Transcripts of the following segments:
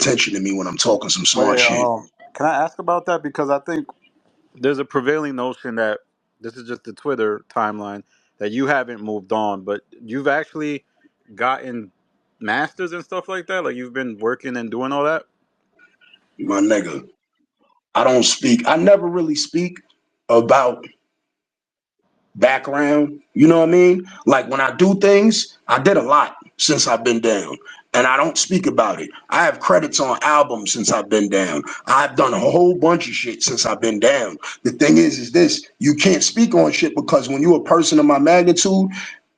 attention to me when I'm talking some smart Wait, shit. can I ask about that? Because I think there's a prevailing notion that this is just the Twitter timeline that you haven't moved on, but you've actually gotten masters and stuff like that. Like you've been working and doing all that. My nigga, I don't speak. I never really speak about background. You know what I mean? Like when I do things, I did a lot since I've been down. And I don't speak about it. I have credits on albums since I've been down. I've done a whole bunch of shit since I've been down. The thing is this, you can't speak on shit because when you're a person of my magnitude,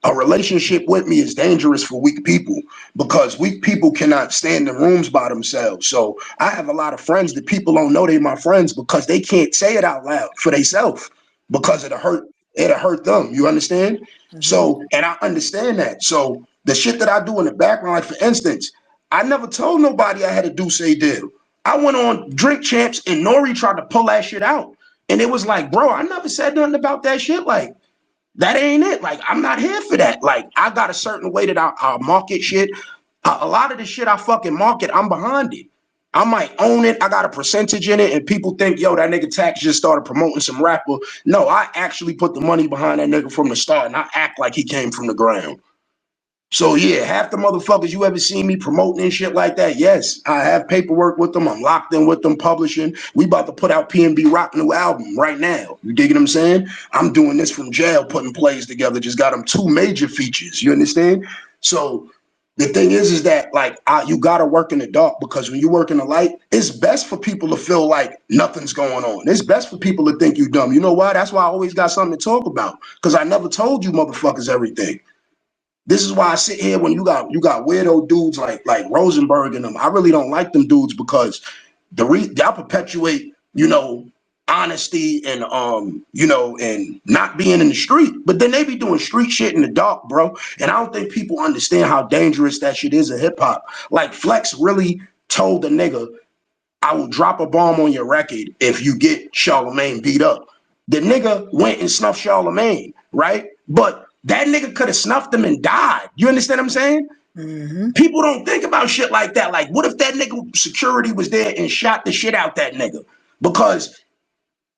a relationship with me is dangerous for weak people because weak people cannot stand in rooms by themselves. So I have a lot of friends that people don't know they're my friends because they can't say it out loud for themselves because it'll hurt them. You understand? So, and I understand that. So the shit that I do in the background, like for instance, I never told nobody I had a do say deal. I went on Drink Champs and Nore tried to pull that shit out. And it was like, bro, I never said nothing about that shit. Like, that ain't it. Like, I'm not here for that. Like, I got a certain way that I market shit. A lot of the shit I fucking market, I'm behind it. I might own it. I got a percentage in it, and people think, yo, that nigga Tax just started promoting some rapper. No, I actually put the money behind that nigga from the start, and I act like he came from the ground. So yeah, half the motherfuckers you ever seen me promoting and shit like that, yes, I have paperwork with them. I'm locked in with them publishing. We about to put out PNB Rock new album right now. You dig what I'm saying? I'm doing this from jail, putting plays together. Just got them 2 major features. You understand? So the thing is that like you gotta work in the dark because when you work in the light, it's best for people to feel like nothing's going on. It's best for people to think you dumb. You know why? That's why I always got something to talk about because I never told you motherfuckers everything. This is why I sit here when you got weirdo dudes like Rosenberg and them. I really don't like them dudes because they'll perpetuate, honesty and and not being in the street. But then they be doing street shit in the dark, bro. And I don't think people understand how dangerous that shit is in hip hop. Like Flex really told the nigga, I will drop a bomb on your record if you get Charlemagne beat up. The nigga went and snuffed Charlemagne, right? But that nigga could have snuffed him and died. You understand what I'm saying? Mm-hmm. People don't think about shit like that. Like, what if that nigga security was there and shot the shit out that nigga? Because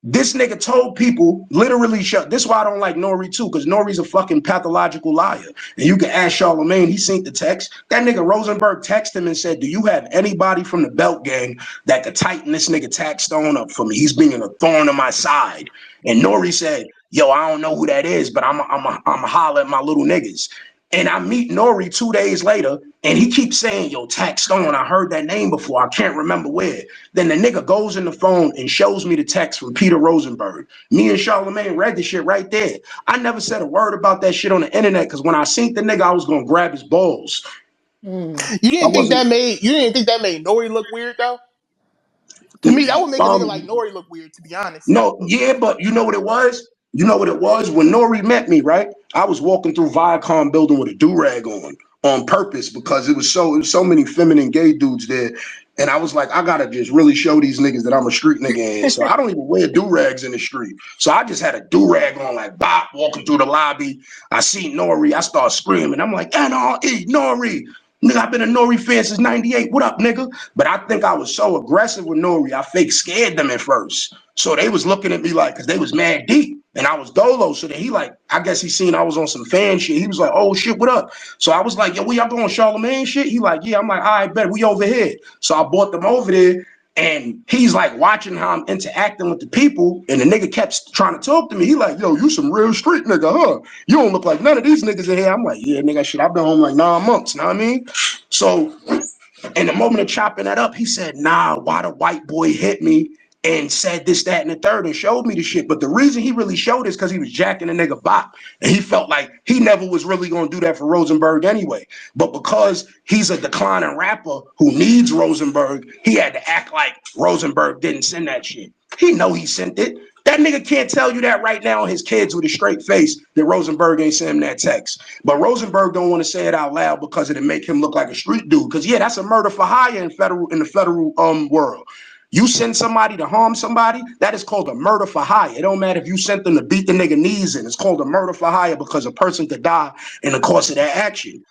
this nigga told people, literally this is why I don't like Nore too, because Nore's a fucking pathological liar. And you can ask Charlemagne, he seen the text. That nigga Rosenberg texted him and said, do you have anybody from the Belt Gang that could tighten this nigga Taxstone up for me? He's being a thorn on my side. And Nore said, yo, I don't know who that is, but I'm a holler at my little niggas. And I meet Nore 2 days later, and he keeps saying, yo, Taxstone, I heard that name before. I can't remember where. Then the nigga goes in the phone and shows me the text from Peter Rosenberg. Me and Charlemagne read the shit right there. I never said a word about that shit on the internet because when I seen the nigga, I was going to grab his balls. You didn't think that made Nore look weird, though? To me, that would make a nigga like Nore look weird, to be honest. No, yeah, but you know what it was? You know what it was? When Nore met me, right? I was walking through Viacom building with a do-rag on purpose because it was so many feminine gay dudes there. And I was like, I gotta just really show these niggas that I'm a street nigga. And so I don't even wear do-rags in the street. So I just had a do-rag on, like bop, walking through the lobby. I see Nore, I start screaming. I'm like, NRE, Nore. Nigga, I've been a Nore fan since 98. What up, nigga? But I think I was so aggressive with Nore, I fake scared them at first. So they was looking at me like, because they was mad deep. And I was dolo. So then he like, I guess he seen I was on some fan shit. He was like, oh shit, what up? So I was like, yo, we y'all going Charlemagne shit? He like, yeah. I'm like, all right, bet, we over here. So I brought them over there. And he's like watching how I'm interacting with the people. And the nigga kept trying to talk to me. He like, yo, you some real street nigga, huh? You don't look like none of these niggas in here. I'm like, yeah, nigga, shit, I've been home like 9 months. Know what I mean? So in the moment of chopping that up, he said, nah, why the white boy hit me and said this, that, and the third and showed me the shit. But the reason he really showed is because he was jacking the nigga Bop. And he felt like he never was really going to do that for Rosenberg anyway. But because he's a declining rapper who needs Rosenberg, he had to act like Rosenberg didn't send that shit. He know he sent it. That nigga can't tell you that right now on his kids with a straight face that Rosenberg ain't send him that text. But Rosenberg don't want to say it out loud because it'll make him look like a street dude. Because yeah, that's a murder for hire in the federal world. You send somebody to harm somebody, that is called a murder for hire. It don't matter if you sent them to beat the nigga knees in. It's called a murder for hire because a person could die in the course of that action.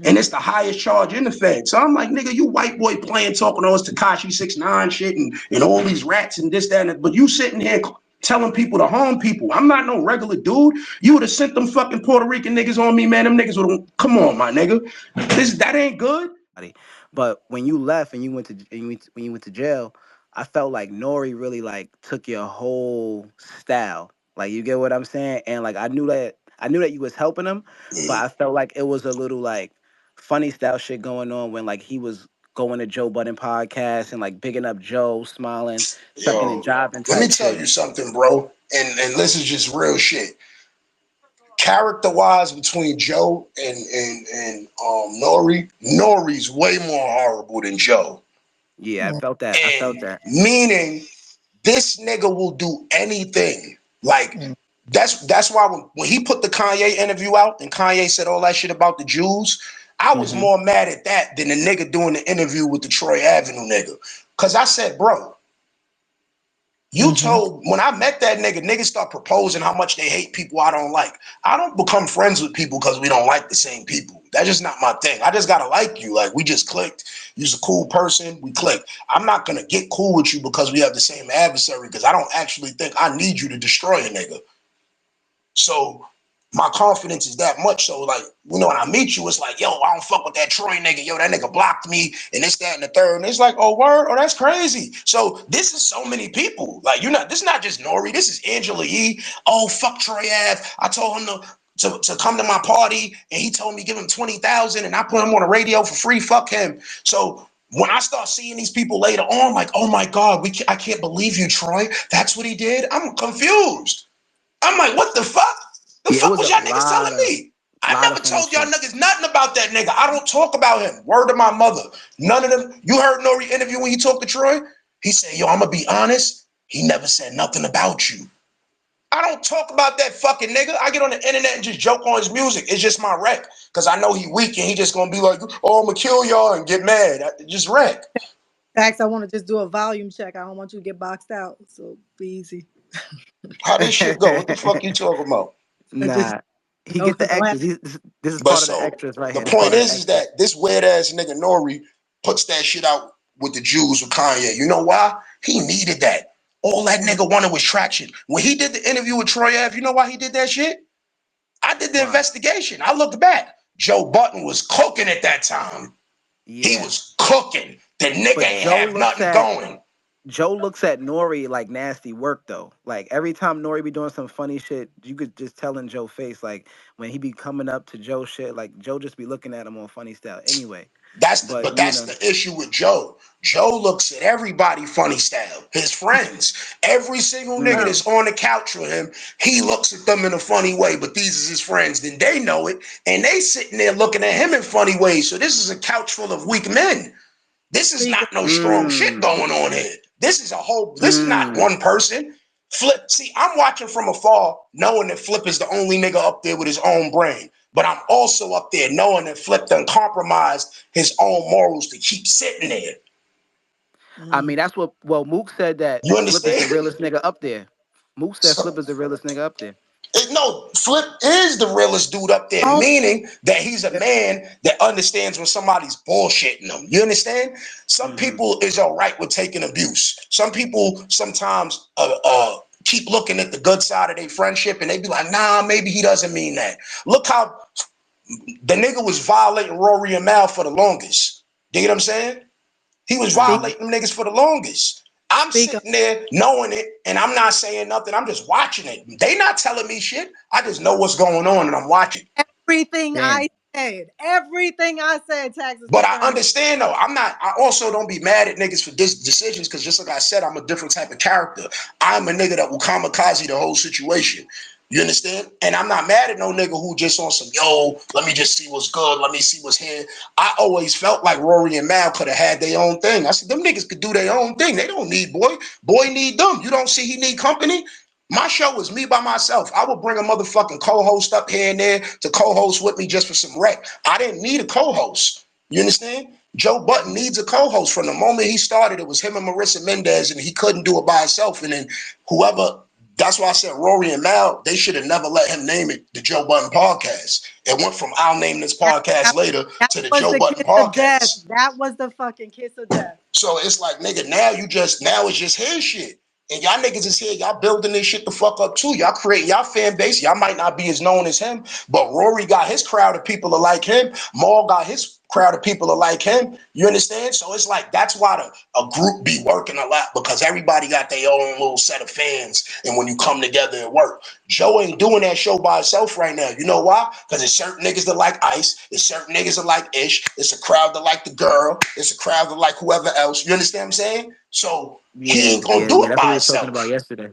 And it's the highest charge in the Fed. So I'm like, nigga, you white boy playing, talking all this Tekashi 6ix9ine shit and all these rats and this, that, and that. But you sitting here telling people to harm people. I'm not no regular dude. You would have sent them fucking Puerto Rican niggas on me, man. Them niggas would have, come on, my nigga. That ain't good. But when you left and you went to when you went to jail, I felt like Nori really like took your whole style. Like you get what I'm saying? And like I knew that you was helping him, but I felt like it was a little like funny style shit going on when like he was going to Joe Budden podcast and like bigging up Joe, smiling, sucking and Yo, jiving let me type tell shit. you something, bro. And this is just real shit. Character-wise, between Joe and Nori's way more horrible than Joe. Yeah, I felt that. I felt And that. meaning this nigga will do anything. Like that's why when he put the Kanye interview out and Kanye said all that shit about the Jews, I was more mad at that than the nigga doing the interview with the Troy Avenue nigga. Cause I said, bro, you told, when I met that nigga, niggas start proposing how much they hate people I don't like. I don't become friends with people because we don't like the same people. That's just not my thing. I just gotta like you. Like, we just clicked. You're a cool person. We clicked. I'm not gonna get cool with you because we have the same adversary, because I don't actually think I need you to destroy a nigga. So my confidence is that much. So, like, you know, when I meet you, it's like, yo, I don't fuck with that Troy nigga. Yo, that nigga blocked me and this, that, and the third. And it's like, oh, word? Oh, that's crazy. So this is so many people. Like, this is not just Nore. This is Angela E. Oh, fuck Troy Ave. I told him to come to my party and he told me give him 20,000 and I put him on the radio for free. Fuck him. So when I start seeing these people later on, like, oh my God, I can't believe you, Troy. That's what he did. I'm confused. I'm like, what the fuck? The Yeah, it fuck was was a y'all niggas telling me? I lot of never funny told y'all shit. niggas nothing about that nigga. I don't talk about him. Word to my mother. None of them. You heard Nori interview when he talked to Troy? He said, yo, I'm going to be honest. He never said nothing about you. I don't talk about that fucking nigga. I get on the internet and just joke on his music. It's just my wreck. Because I know he weak and he just going to be like, oh, I'm going to kill y'all and get mad. Just wreck. Tax, I want to just do a volume check. I don't want you to get boxed out. So be easy. How this shit go? What the fuck you talking about? Just Nah, he no, get the don't have. extras. This is But part of the so extras right the here. This part point of the is extras. that this weird ass nigga Nori puts that shit out with the Jews with Kanye. You know why? He needed that. All that nigga wanted was traction. When he did the interview with Troy Ave, you know why he did that shit? I did the investigation. I looked back. JoeBudden was cooking at that time. Yeah. He was cooking. The nigga But ain't have nothing going. Joe looks at Nori like nasty work though. Like every time Nori be doing some funny shit, you could just tell in Joe face. Like when he be coming up to Joe shit, like Joe just be looking at him on funny style. Anyway, That's but the issue with Joe. Joe looks at everybody funny style. His friends, every single nigga that's on the couch with him, he looks at them in a funny way. But these is his friends. Then they know it, and they sitting there looking at him in funny ways. So this is a couch full of weak men. This is not no strong shit going on here. This is a whole. This is not one person. Flip. See, I'm watching from afar, knowing that Flip is the only nigga up there with his own brain. But I'm also up there knowing that Flip done compromised his own morals to keep sitting there. I mean, that's what. Well, Mook said that You Flip is the understand? realest nigga up there. Mook said Flip So, is the realest nigga up there. no, Flip is the realest dude up there, meaning that he's a man that understands when somebody's bullshitting him. You understand? Some people is all right with taking abuse. Some people sometimes keep looking at the good side of their friendship and they be like, nah, maybe he doesn't mean that. Look how the nigga was violating Newroryandmal for the longest. You get what I'm saying? He was violating them niggas for the longest. I'm sitting there knowing it, and I'm not saying nothing. I'm just watching it. They not telling me shit. I just know what's going on, and I'm watching. Everything I said, Taxes. But I understand, though. I also don't be mad at niggas for decisions, because just like I said, I'm a different type of character. I'm a nigga that will kamikaze the whole situation. You understand? And I'm not mad at no nigga who just on some, yo, let me just see what's good. Let me see what's here. I always felt like Newroryandmal could have had their own thing. I said, them niggas could do their own thing. They don't need Boy. Boy need them. You don't see he need company? My show is me by myself. I would bring a motherfucking co-host up here and there to co-host with me just for some rec. I didn't need a co-host. You understand? Joe Budden needs a co-host. From the moment he started, it was him and Marissa Mendez, and he couldn't do it by himself. And then whoever That's why I said Rory and Mal, they should have never let him name it the Joe Budden Podcast. It went from I'll name this podcast later to the was Joe the Budden kiss of death. Podcast. That was the fucking kiss of death. So it's like, nigga, now it's just his shit. And y'all niggas is here, y'all building this shit the fuck up too. Y'all creating y'all fan base. Y'all might not be as known as him, but Rory got his crowd of people that like him. Maul got his crowd of people that like him. You understand? So it's like, that's why a group be working a lot, because everybody got their own little set of fans. And when you come together and work, Joe ain't doing that show by himself right now. You know why? Because it's certain niggas that like Ice. It's certain niggas that like Ish. It's a crowd that like the girl. It's a crowd that like whoever else. You understand what I'm saying? So he ain't gonna do it That's what by we was talking about himself. yesterday.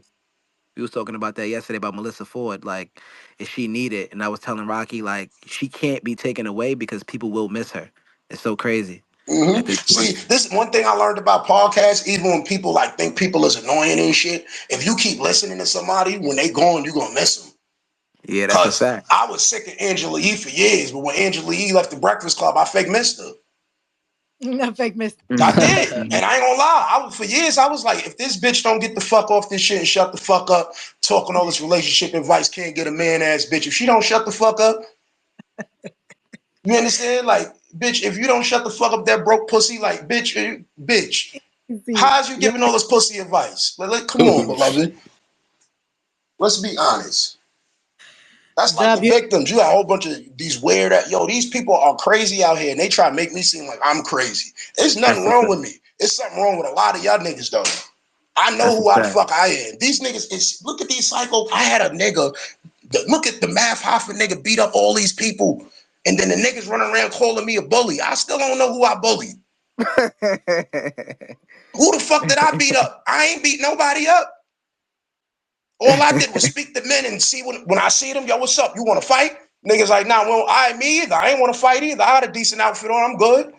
We was talking about that yesterday about Melissa Ford. Like, if she needed, and I was telling Rocky, like, she can't be taken away because people will miss her. It's so crazy at this See, point. this is one thing I learned about podcasts. Even when people like think people is annoying and shit, if you keep listening to somebody, when they gone, you gonna miss them. Yeah, that's a Cause fact. I was sick of Angela Yee for years, but when Angela Yee left the Breakfast Club, I fake missed her. No fake miss. I did. And I ain't gonna lie. For years, I was like, if this bitch don't get the fuck off this shit and shut the fuck up, talking all this relationship advice, can't get a man ass bitch. If she don't shut the fuck up, you understand? Like, bitch, if you don't shut the fuck up that broke pussy, like, bitch, how's you giving all this pussy advice? Come on, beloved. Let's be honest. That's like the W. victims. You got a whole bunch of these weird, these people are crazy out here, and they try to make me seem like I'm crazy. There's nothing That's a wrong fact. with me. There's something wrong with a lot of y'all niggas, though. I know That's a who the fact. fuck I am. These niggas, look at these psycho. I had a nigga, look at the Math Hoffa nigga beat up all these people, and then the niggas running around calling me a bully. I still don't know who I bullied. Who the fuck did I beat up? I ain't beat nobody up. All I did was speak to men and see when I see them, yo, what's up? You want to fight? Niggas like, nah, well, me either. I ain't want to fight either. I had a decent outfit on. I'm good.